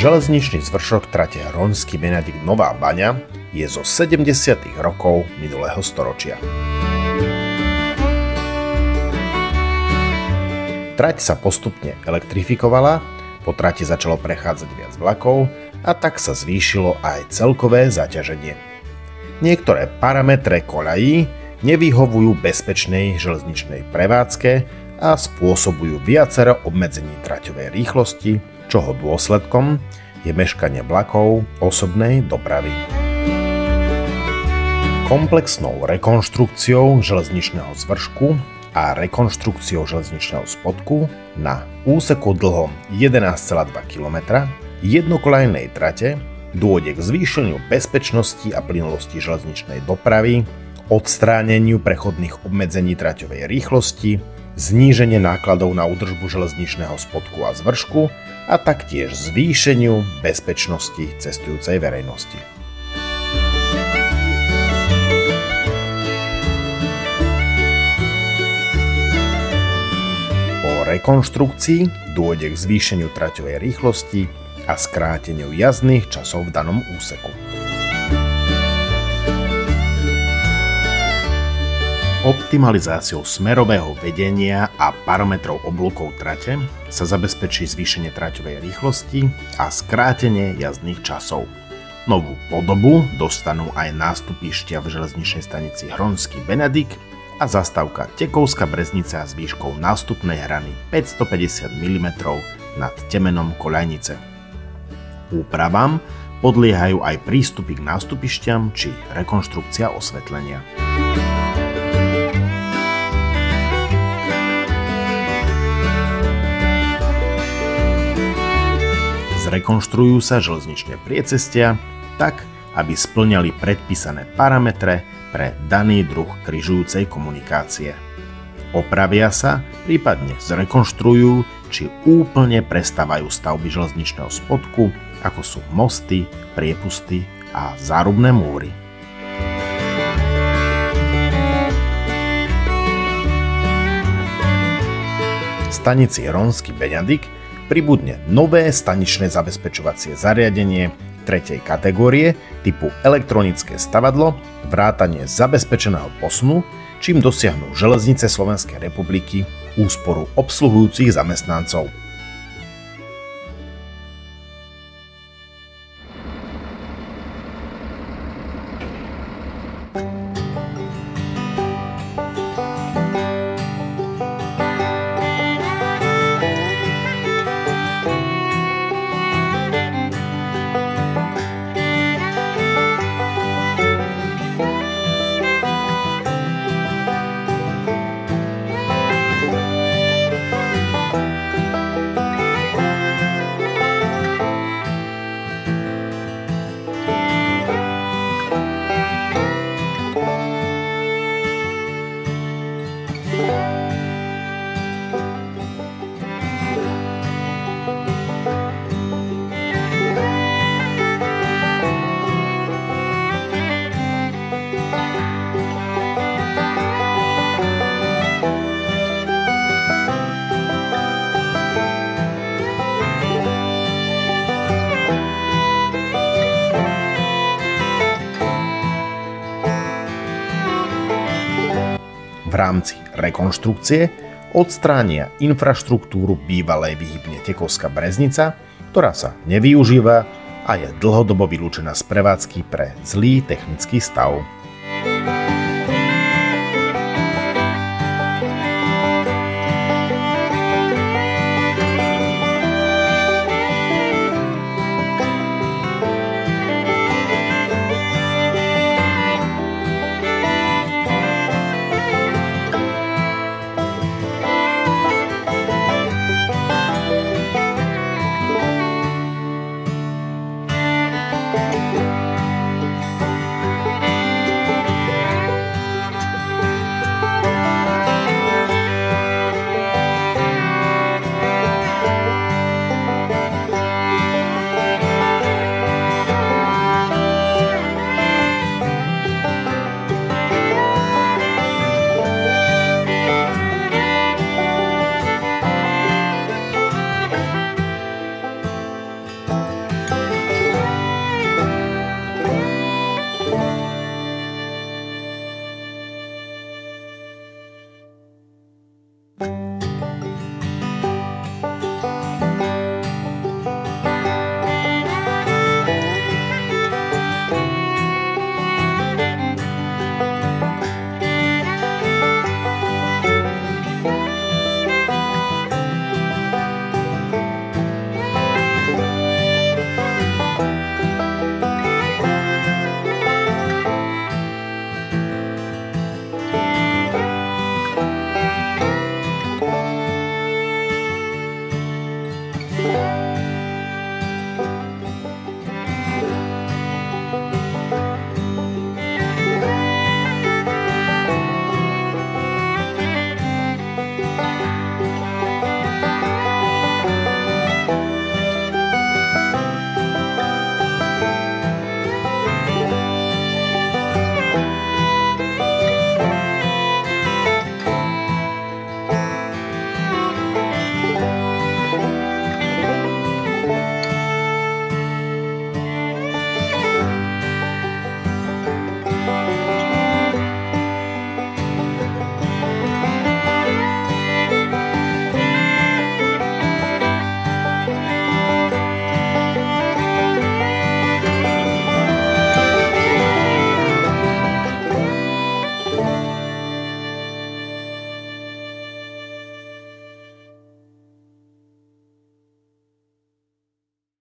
Železničný zvršok trate Hroňský Benedikt Nová Baňa je zo 70. rokov minulého storočia. Trať sa postupne elektrifikovala, po trati začalo prechádzať viac vlakov a tak sa zvýšilo aj celkové zaťaženie. Niektoré parametre koľají nevyhovujú bezpečnej železničnej prevádzke a spôsobujú viacero obmedzení traťovej rýchlosti, čoho dôsledkom je meškanie vlakov osobnej dopravy. Komplexnou rekonštrukciou železničného zvršku a rekonštrukciou železničného spodku na úseku dlhom 11,2 km jednokoľajnej trate dôjde k zvýšeniu bezpečnosti a plynulosti železničnej dopravy, odstráneniu prechodných obmedzení traťovej rýchlosti, zníženie nákladov na údržbu železničného spodku a zvršku a taktiež zvýšeniu bezpečnosti cestujúcej verejnosti. Po rekonštrukcii dôjde k zvýšeniu traťovej rýchlosti a skráteniu jazdných časov v danom úseku. Optimalizáciou smerového vedenia a parametrov oblúkov trate sa zabezpečí zvýšenie traťovej rýchlosti a skrátenie jazdných časov. Novú podobu dostanú aj nástupištia v železničnej stanici Hroňský Benedikt a zastávka Tekovská Breznica s výškou nástupnej hrany 550 mm nad temenom koľajnice. Úpravám podliehajú aj prístupy k nástupišťam či rekonštrukcia osvetlenia. Zrekonštruujú sa železničné priecestia tak, aby spĺňali predpísané parametre pre daný druh križujúcej komunikácie. Opravia sa, prípadne zrekonštruujú či úplne prestávajú stavby železničného spodku, ako sú mosty, priepusty a zárubné múry. V stanici Hroňský Benedikt pribudne nové staničné zabezpečovacie zariadenie 3. kategórie typu elektronické stavadlo, vrátane zabezpečeného posunu, čím dosiahnu železnice Slovenskej republiky úsporu obsluhujúcich zamestnancov. V rámci rekonštrukcie odstránia infraštruktúru bývalej výhybne Tekovská Breznica, ktorá sa nevyužíva a je dlhodobo vylúčená z prevádzky pre zlý technický stav.